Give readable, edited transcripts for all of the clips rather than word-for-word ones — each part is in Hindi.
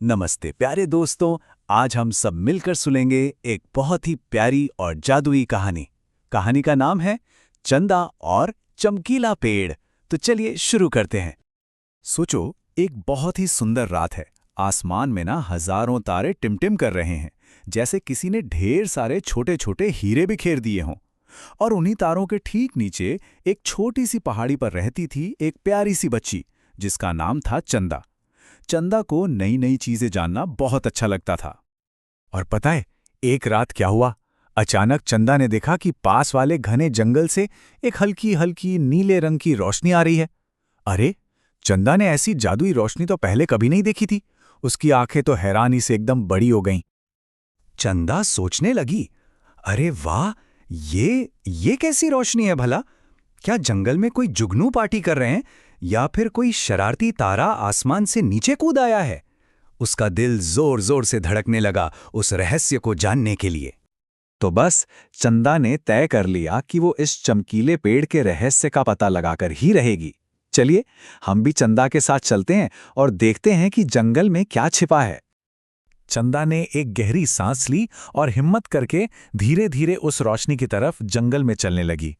नमस्ते प्यारे दोस्तों। आज हम सब मिलकर सुनेंगे एक बहुत ही प्यारी और जादुई कहानी। कहानी का नाम है चंदा और चमकीला पेड़। तो चलिए शुरू करते हैं। सोचो, एक बहुत ही सुंदर रात है। आसमान में ना हजारों तारे टिमटिम कर रहे हैं, जैसे किसी ने ढेर सारे छोटे छोटे हीरे बिखेर दिए हों। और उन्हीं तारों के ठीक नीचे एक छोटी सी पहाड़ी पर रहती थी एक प्यारी सी बच्ची, जिसका नाम था चंदा। चंदा को नई नई चीजें जानना बहुत अच्छा लगता था। और पता है, एक रात क्या हुआ? अचानक चंदा ने देखा कि पास वाले घने जंगल से एक हल्की हल्की नीले रंग की रोशनी आ रही है। अरे, चंदा ने ऐसी जादुई रोशनी तो पहले कभी नहीं देखी थी। उसकी आंखें तो हैरानी से एकदम बड़ी हो गईं। चंदा सोचने लगी, अरे वाह, ये कैसी रोशनी है भला? क्या जंगल में कोई जुगनू पार्टी कर रहे हैं, या फिर कोई शरारती तारा आसमान से नीचे कूद आया है? उसका दिल जोर जोर से धड़कने लगा उस रहस्य को जानने के लिए। तो बस चंदा ने तय कर लिया कि वो इस चमकीले पेड़ के रहस्य का पता लगाकर ही रहेगी। चलिए, हम भी चंदा के साथ चलते हैं और देखते हैं कि जंगल में क्या छिपा है। चंदा ने एक गहरी सांस ली और हिम्मत करके धीरे धीरे उस रोशनी की तरफ जंगल में चलने लगी।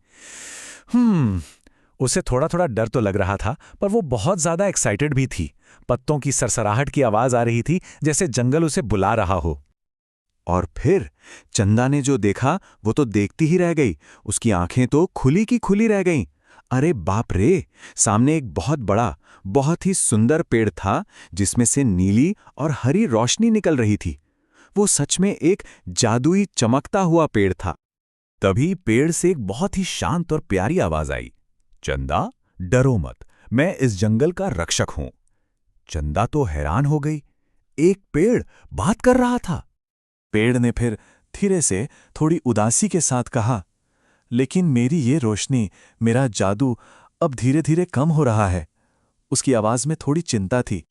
उसे थोड़ा थोड़ा डर तो लग रहा था, पर वो बहुत ज्यादा एक्साइटेड भी थी। पत्तों की सरसराहट की आवाज आ रही थी, जैसे जंगल उसे बुला रहा हो। और फिर चंदा ने जो देखा वो तो देखती ही रह गई। उसकी आंखें तो खुली की खुली रह गईं। अरे बाप रे! सामने एक बहुत बड़ा, बहुत ही सुंदर पेड़ था, जिसमें से नीली और हरी रोशनी निकल रही थी। वो सच में एक जादुई चमकता हुआ पेड़ था। तभी पेड़ से एक बहुत ही शांत और प्यारी आवाज आई, चंदा, डरो मत, मैं इस जंगल का रक्षक हूं। चंदा तो हैरान हो गई, एक पेड़ बात कर रहा था। पेड़ ने फिर धीरे से थोड़ी उदासी के साथ कहा, लेकिन मेरी ये रोशनी, मेरा जादू अब धीरे धीरे कम हो रहा है। उसकी आवाज में थोड़ी चिंता थी।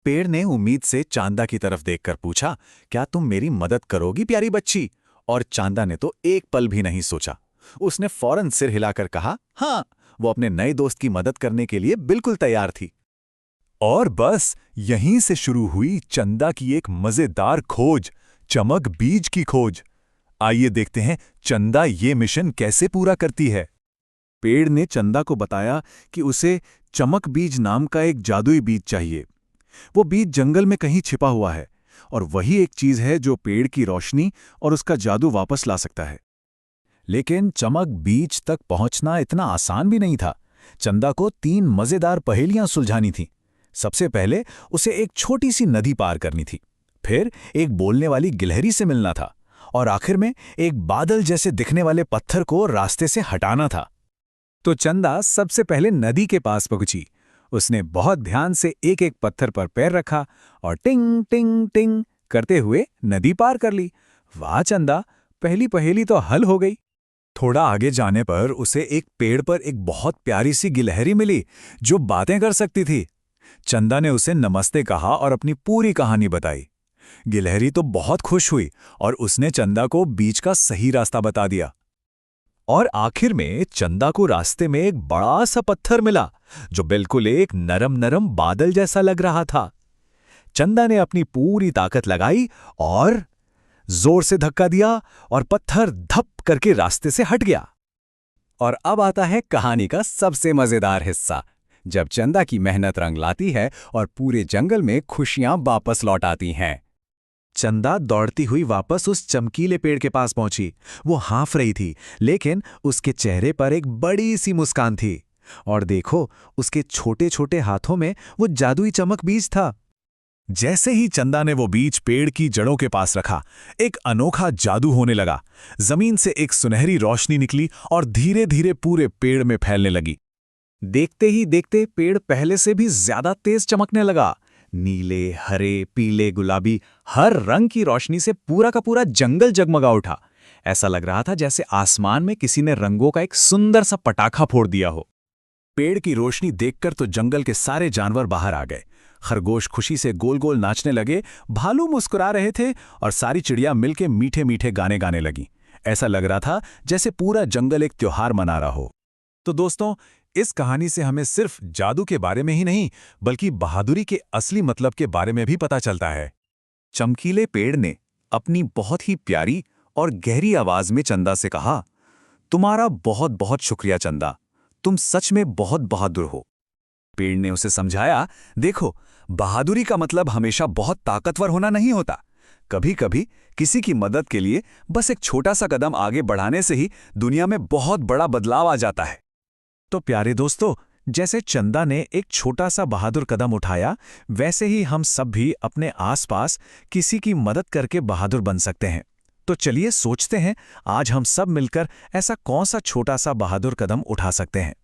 पेड़ ने उम्मीद से चांदा की तरफ देखकर पूछा, क्या तुम मेरी मदद करोगी प्यारी बच्ची? और चांदा ने तो एक पल भी नहीं सोचा। उसने फौरन सिर हिलाकर कहा, हाँ, वो अपने नए दोस्त की मदद करने के लिए बिल्कुल तैयार थी। और बस यहीं से शुरू हुई चंदा की एक मजेदार खोज, चमक बीज की खोज। आइए देखते हैं चंदा ये मिशन कैसे पूरा करती है। पेड़ ने चंदा को बताया कि उसे चमक बीज नाम का एक जादुई बीज चाहिए। वो बीज जंगल में कहीं छिपा हुआ है, और वही एक चीज है जो पेड़ की रोशनी और उसका जादू वापस ला सकता है। लेकिन चमक बीज तक पहुंचना इतना आसान भी नहीं था। चंदा को 3 मजेदार पहेलियां सुलझानी थीं। सबसे पहले उसे एक छोटी सी नदी पार करनी थी, फिर एक बोलने वाली गिलहरी से मिलना था, और आखिर में एक बादल जैसे दिखने वाले पत्थर को रास्ते से हटाना था। तो चंदा सबसे पहले नदी के पास पहुंची। उसने बहुत ध्यान से एक एक पत्थर पर पैर रखा और टिंग टिंग टिंग करते हुए नदी पार कर ली। वाह चंदा, पहली पहेली तो हल हो गई। थोड़ा आगे जाने पर उसे एक पेड़ पर एक बहुत प्यारी सी गिलहरी मिली, जो बातें कर सकती थी। चंदा ने उसे नमस्ते कहा और अपनी पूरी कहानी बताई। गिलहरी तो बहुत खुश हुई और उसने चंदा को बीच का सही रास्ता बता दिया। और आखिर में चंदा को रास्ते में एक बड़ा सा पत्थर मिला, जो बिल्कुल एक नरम नरम बादल जैसा लग रहा था। चंदा ने अपनी पूरी ताकत लगाई और जोर से धक्का दिया, और पत्थर धप करके रास्ते से हट गया। और अब आता है कहानी का सबसे मजेदार हिस्सा, जब चंदा की मेहनत रंग लाती है और पूरे जंगल में खुशियां वापस लौट आती हैं। चंदा दौड़ती हुई वापस उस चमकीले पेड़ के पास पहुंची। वो हाँफ रही थी, लेकिन उसके चेहरे पर एक बड़ी सी मुस्कान थी। और देखो, उसके छोटे छोटे हाथों में वो जादुई चमक बीज था। जैसे ही चंदा ने वो बीज पेड़ की जड़ों के पास रखा, एक अनोखा जादू होने लगा। जमीन से एक सुनहरी रोशनी निकली और धीरे धीरे पूरे पेड़ में फैलने लगी। देखते ही देखते पेड़ पहले से भी ज्यादा तेज चमकने लगा। नीले, हरे, पीले, गुलाबी, हर रंग की रोशनी से पूरा का पूरा जंगल जगमगा उठा। ऐसा लग रहा था जैसे आसमान में किसी ने रंगों का एक सुंदर सा पटाखा फोड़ दिया हो। पेड़ की रोशनी देखकर तो जंगल के सारे जानवर बाहर आ गए। खरगोश खुशी से गोल गोल नाचने लगे, भालू मुस्कुरा रहे थे, और सारी चिड़िया मिलके मीठे मीठे गाने गाने लगी। ऐसा लग रहा था जैसे पूरा जंगल एक त्योहार मना रहा हो। तो दोस्तों, इस कहानी से हमें सिर्फ जादू के बारे में ही नहीं, बल्कि बहादुरी के असली मतलब के बारे में भी पता चलता है। चमकीले पेड़ ने अपनी बहुत ही प्यारी और गहरी आवाज में चंदा से कहा, तुम्हारा बहुत बहुत शुक्रिया चंदा, तुम सच में बहुत बहादुर हो। पेड़ ने उसे समझाया, देखो, बहादुरी का मतलब हमेशा बहुत ताकतवर होना नहीं होता। कभी कभी किसी की मदद के लिए बस एक छोटा सा कदम आगे बढ़ाने से ही दुनिया में बहुत बड़ा बदलाव आ जाता है। तो प्यारे दोस्तों, जैसे चंदा ने एक छोटा सा बहादुर कदम उठाया, वैसे ही हम सब भी अपने आसपास किसी की मदद करके बहादुर बन सकते हैं। तो चलिए सोचते हैं, आज हम सब मिलकर ऐसा कौन सा छोटा सा बहादुर कदम उठा सकते हैं।